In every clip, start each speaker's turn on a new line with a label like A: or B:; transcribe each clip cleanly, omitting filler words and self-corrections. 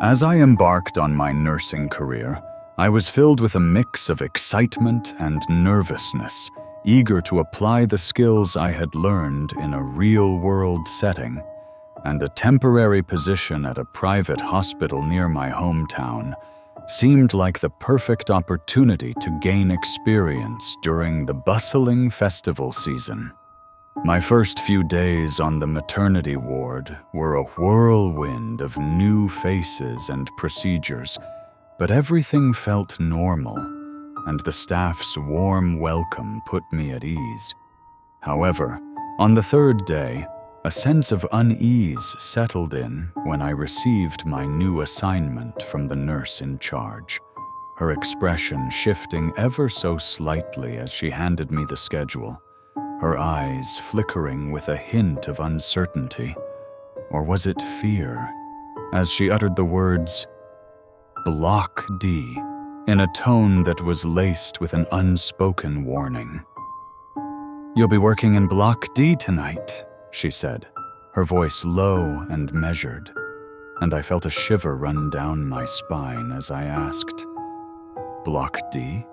A: As I embarked on my nursing career, I was filled with a mix of excitement and nervousness, eager to apply the skills I had learned in a real-world setting, and a temporary position at a private hospital near my hometown seemed like the perfect opportunity to gain experience during the bustling festival season. My first few days on the maternity ward were a whirlwind of new faces and procedures, but everything felt normal, and the staff's warm welcome put me at ease. However, on the third day, a sense of unease settled in when I received my new assignment from the nurse in charge, her expression shifting ever so slightly as she handed me the schedule, her eyes flickering with a hint of uncertainty. Or was it fear, as she uttered the words, "Block D," in a tone that was laced with an unspoken warning. "You'll be working in Block D tonight," she said, her voice low and measured, and I felt a shiver run down my spine as I asked, "Block D?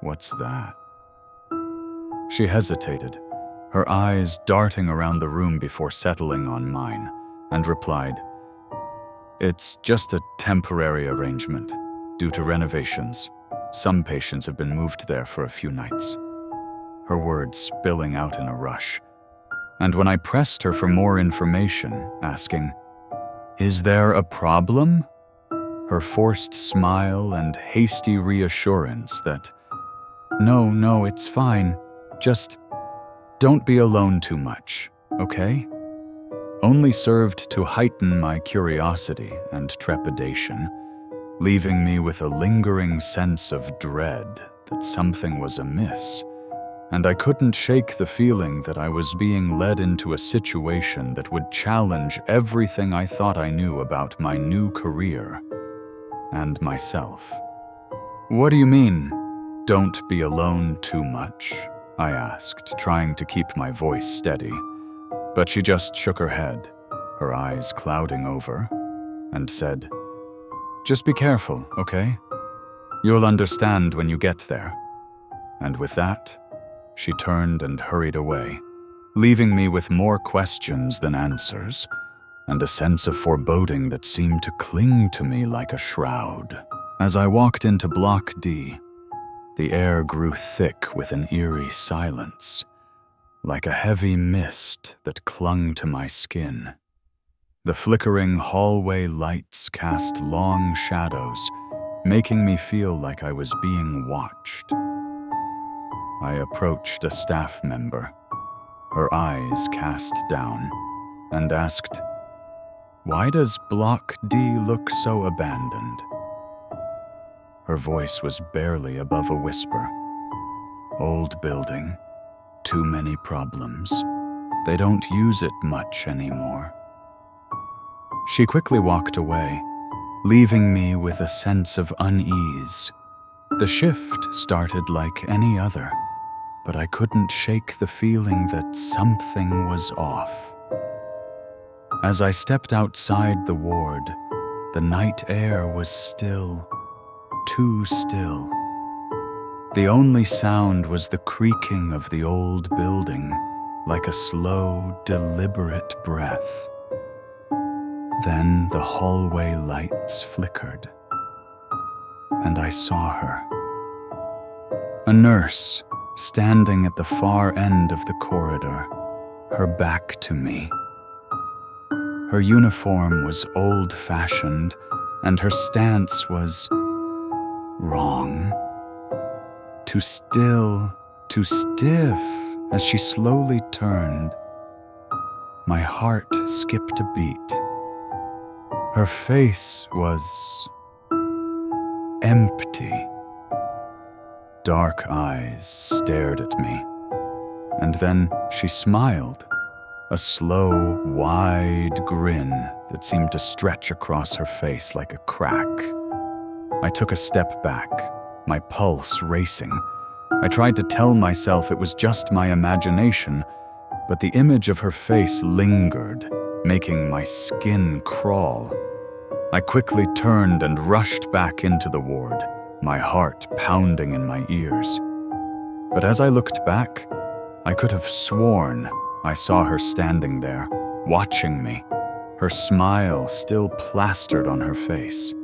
A: What's that?" She hesitated, her eyes darting around the room before settling on mine, and replied, "It's just a temporary arrangement. Due to renovations, some patients have been moved there for a few nights," her words spilling out in a rush. And when I pressed her for more information, asking, "Is there a problem?" her forced smile and hasty reassurance that, No, it's fine. Just don't be alone too much, okay?" only served to heighten my curiosity and trepidation, leaving me with a lingering sense of dread that something was amiss, and I couldn't shake the feeling that I was being led into a situation that would challenge everything I thought I knew about my new career and myself. "What do you mean, don't be alone too much?" I asked, trying to keep my voice steady, but she just shook her head, her eyes clouding over, and said, "Just be careful, okay? You'll understand when you get there." And with that, she turned and hurried away, leaving me with more questions than answers, and a sense of foreboding that seemed to cling to me like a shroud. As I walked into Block D, the air grew thick with an eerie silence, like a heavy mist that clung to my skin. The flickering hallway lights cast long shadows, making me feel like I was being watched. I approached a staff member, her eyes cast down, and asked, "Why does Block D look so abandoned?" Her voice was barely above a whisper. "Old building, too many problems. They don't use it much anymore." She quickly walked away, leaving me with a sense of unease. The shift started like any other, but I couldn't shake the feeling that something was off. As I stepped outside the ward, the night air was still, too still. The only sound was the creaking of the old building, like a slow, deliberate breath. Then the hallway lights flickered, and I saw her. A nurse, standing at the far end of the corridor, her back to me. Her uniform was old-fashioned, and her stance was wrong. Too still, too stiff, as she slowly turned. My heart skipped a beat. Her face was empty. Dark eyes stared at me, and then she smiled, a slow, wide grin that seemed to stretch across her face like a crack. I took a step back, my pulse racing. I tried to tell myself it was just my imagination, but the image of her face lingered, making my skin crawl. I quickly turned and rushed back into the ward, my heart pounding in my ears. But as I looked back, I could have sworn I saw her standing there, watching me, her smile still plastered on her face.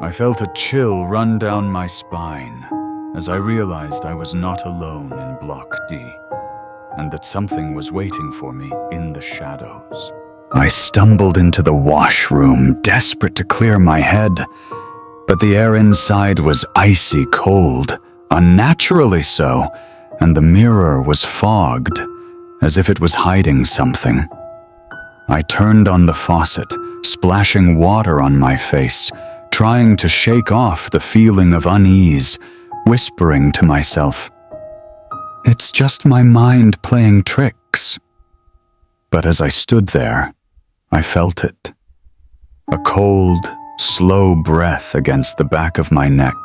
A: I felt a chill run down my spine as I realized I was not alone in Block D, and that something was waiting for me in the shadows. I stumbled into the washroom, desperate to clear my head, but the air inside was icy cold, unnaturally so, and the mirror was fogged, as if it was hiding something. I turned on the faucet, splashing water on my face, trying to shake off the feeling of unease, whispering to myself, "It's just my mind playing tricks." But as I stood there, I felt it. A cold, slow breath against the back of my neck,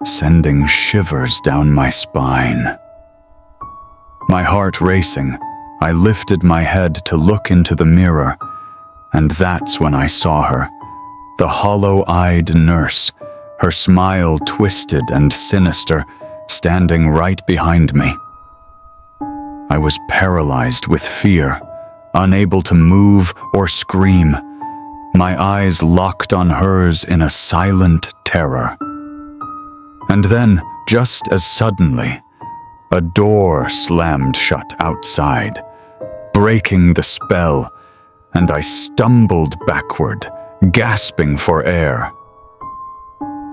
A: sending shivers down my spine. My heart racing, I lifted my head to look into the mirror, and that's when I saw her, the hollow-eyed nurse, her smile twisted and sinister, standing right behind me. I was paralyzed with fear, unable to move or scream, my eyes locked on hers in a silent terror. And then, just as suddenly, a door slammed shut outside, breaking the spell, and I stumbled backward, gasping for air.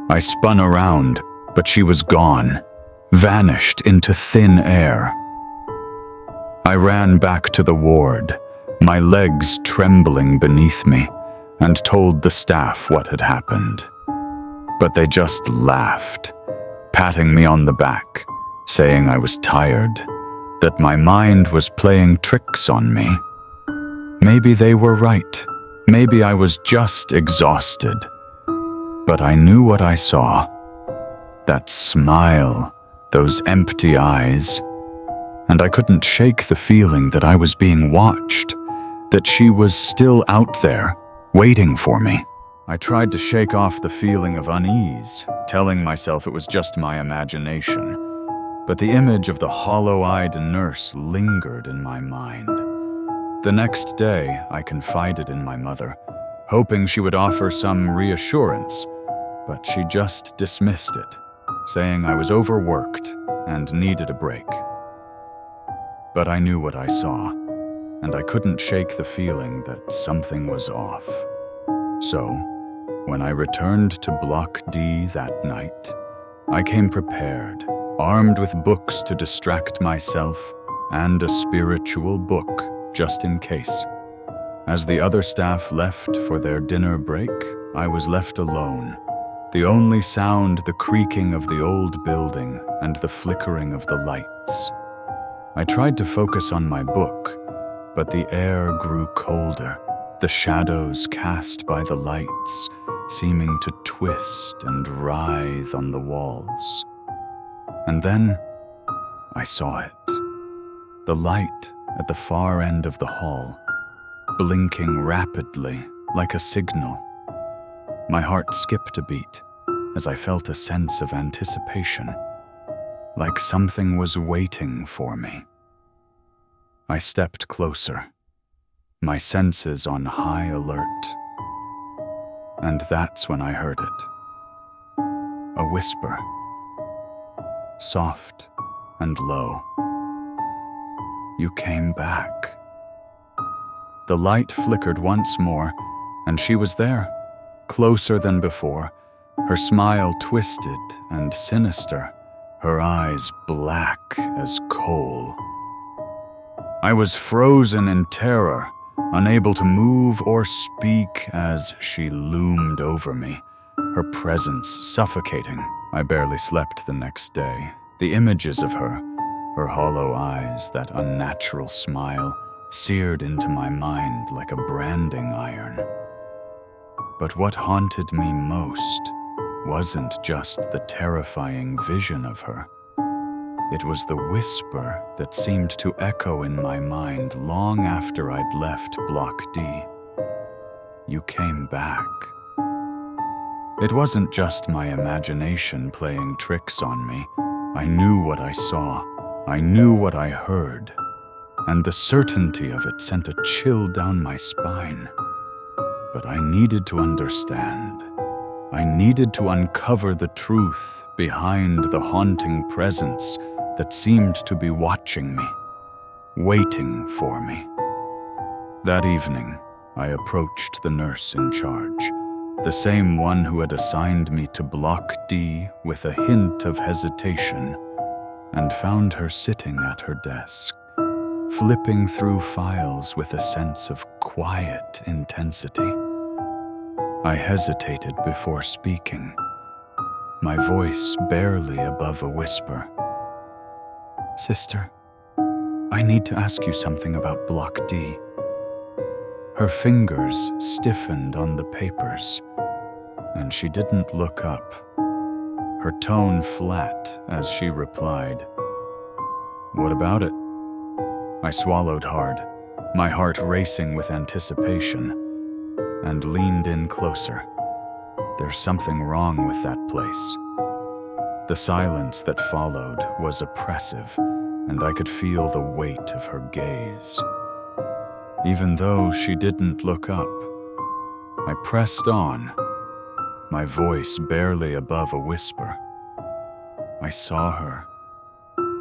A: I spun around, but she was gone, vanished into thin air. I ran back to the ward, my legs trembling beneath me, and told the staff what had happened. But they just laughed, patting me on the back, saying I was tired, that my mind was playing tricks on me. Maybe they were right. Maybe I was just exhausted. But I knew what I saw. That smile, those empty eyes. And I couldn't shake the feeling that I was being watched, that she was still out there, waiting for me. I tried to shake off the feeling of unease, telling myself it was just my imagination. But the image of the hollow-eyed nurse lingered in my mind. The next day, I confided in my mother, hoping she would offer some reassurance, but she just dismissed it, saying I was overworked and needed a break. But I knew what I saw, and I couldn't shake the feeling that something was off. So, when I returned to Block D that night, I came prepared, armed with books to distract myself and a spiritual book just in case. As the other staff left for their dinner break, I was left alone. The only sound the creaking of the old building and the flickering of the lights. I tried to focus on my book, but the air grew colder, the shadows cast by the lights seeming to twist and writhe on the walls. And then I saw it. The light at the far end of the hall, blinking rapidly like a signal. My heart skipped a beat as I felt a sense of anticipation, like something was waiting for me. I stepped closer, my senses on high alert. And that's when I heard it. A whisper, soft and low. "You came back." The light flickered once more, and she was there, closer than before, her smile twisted and sinister, her eyes black as coal. I was frozen in terror, unable to move or speak as she loomed over me, her presence suffocating. I barely slept the next day. The images of her hollow eyes, that unnatural smile, seared into my mind like a branding iron. But what haunted me most wasn't just the terrifying vision of her. It was the whisper that seemed to echo in my mind long after I'd left Block D. you came back. It wasn't just my imagination playing tricks on me. I knew what I saw. I knew what I heard. And the certainty of it sent a chill down my spine. But I needed to understand. I needed to uncover the truth behind the haunting presence that seemed to be watching me, waiting for me. That evening, I approached the nurse in charge, the same one who had assigned me to Block D with a hint of hesitation, and found her sitting at her desk, flipping through files with a sense of quiet intensity. I hesitated before speaking, my voice barely above a whisper. "Sister, I need to ask you something about Block D." Her fingers stiffened on the papers, and she didn't look up, her tone flat as she replied, "What about it?" I swallowed hard, my heart racing with anticipation, and leaned in closer. There's something wrong with that place. The silence that followed was oppressive, and I could feel the weight of her gaze. Even though she didn't look up, I pressed on, my voice barely above a whisper. I saw her.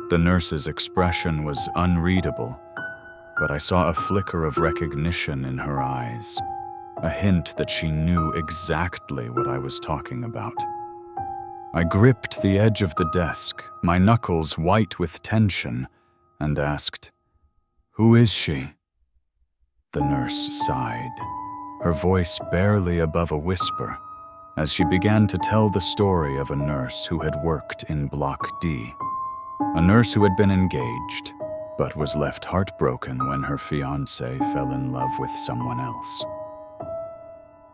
A: The nurse's expression was unreadable, but I saw a flicker of recognition in her eyes, a hint that she knew exactly what I was talking about. I gripped the edge of the desk, my knuckles white with tension, and asked, "Who is she?" The nurse sighed, her voice barely above a whisper, as she began to tell the story of a nurse who had worked in Block D. A nurse who had been engaged, but was left heartbroken when her fiancé fell in love with someone else.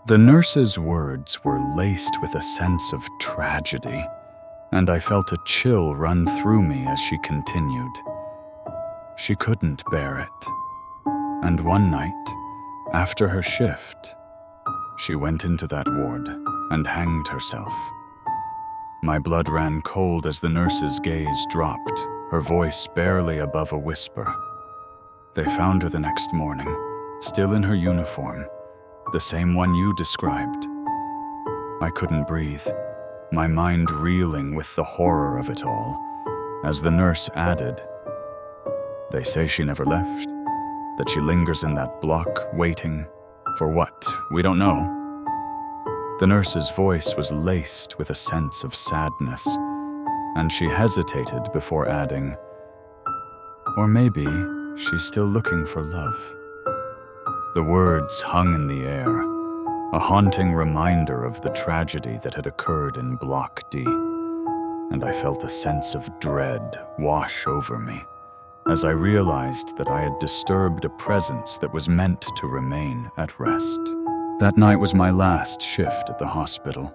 A: The nurse's words were laced with a sense of tragedy, and I felt a chill run through me as she continued. She couldn't bear it, and one night, after her shift, she went into that ward and hanged herself. My blood ran cold as the nurse's gaze dropped, her voice barely above a whisper. They found her the next morning, still in her uniform, the same one you described. I couldn't breathe, my mind reeling with the horror of it all, as the nurse added, "They say she never left, that she lingers in that block, waiting for what, we don't know." The nurse's voice was laced with a sense of sadness, and she hesitated before adding, "Or maybe she's still looking for love." The words hung in the air, a haunting reminder of the tragedy that had occurred in Block D, and I felt a sense of dread wash over me as I realized that I had disturbed a presence that was meant to remain at rest. That night was my last shift at the hospital,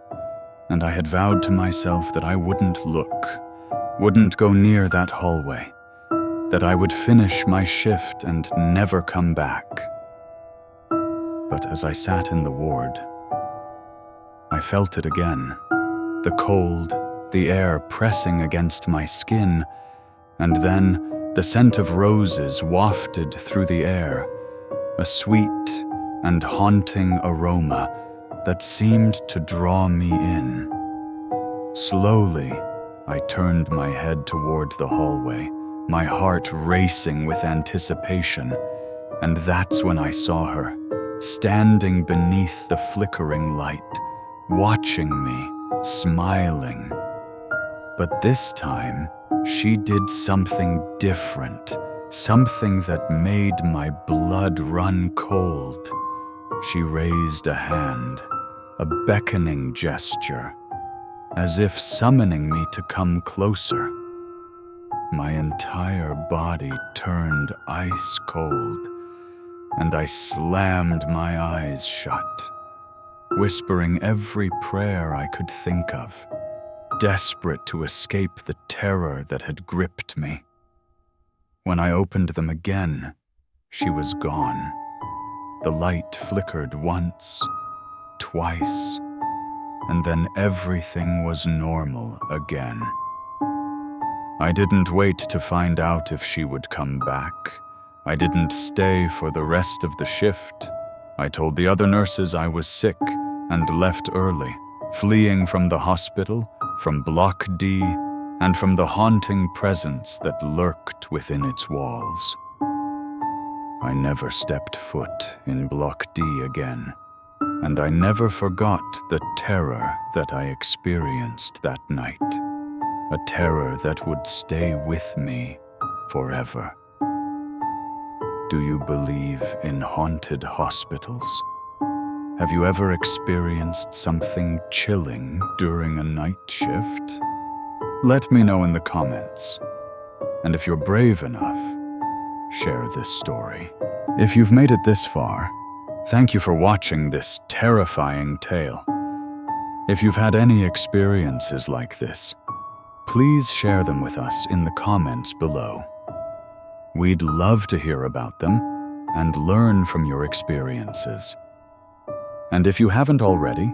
A: and I had vowed to myself that I wouldn't look, wouldn't go near that hallway, that I would finish my shift and never come back. But as I sat in the ward, I felt it again, the cold, the air pressing against my skin, and then the scent of roses wafted through the air, a sweet and haunting aroma that seemed to draw me in. Slowly, I turned my head toward the hallway, my heart racing with anticipation, and that's when I saw her, standing beneath the flickering light, watching me, smiling. But this time, she did something different, something that made my blood run cold. She raised a hand, a beckoning gesture, as if summoning me to come closer. My entire body turned ice cold, and I slammed my eyes shut, whispering every prayer I could think of, desperate to escape the terror that had gripped me. When I opened them again, she was gone. The light flickered once, twice, and then everything was normal again. I didn't wait to find out if she would come back. I didn't stay for the rest of the shift. I told the other nurses I was sick and left early, fleeing from the hospital, from Block D, and from the haunting presence that lurked within its walls. I never stepped foot in Block D again, and I never forgot the terror that I experienced that night, a terror that would stay with me forever. Do you believe in haunted hospitals? Have you ever experienced something chilling during a night shift? Let me know in the comments. And if you're brave enough, share this story. If you've made it this far, thank you for watching this terrifying tale. If you've had any experiences like this, please share them with us in the comments below. We'd love to hear about them and learn from your experiences. And if you haven't already,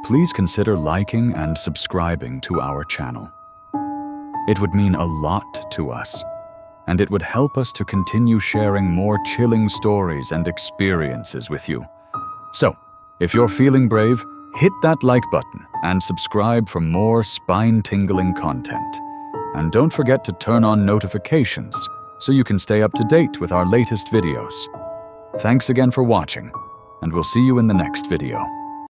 A: please consider liking and subscribing to our channel. It would mean a lot to us, and it would help us to continue sharing more chilling stories and experiences with you. So, if you're feeling brave, hit that like button and subscribe for more spine-tingling content. And don't forget to turn on notifications so you can stay up to date with our latest videos. Thanks again for watching, and we'll see you in the next video.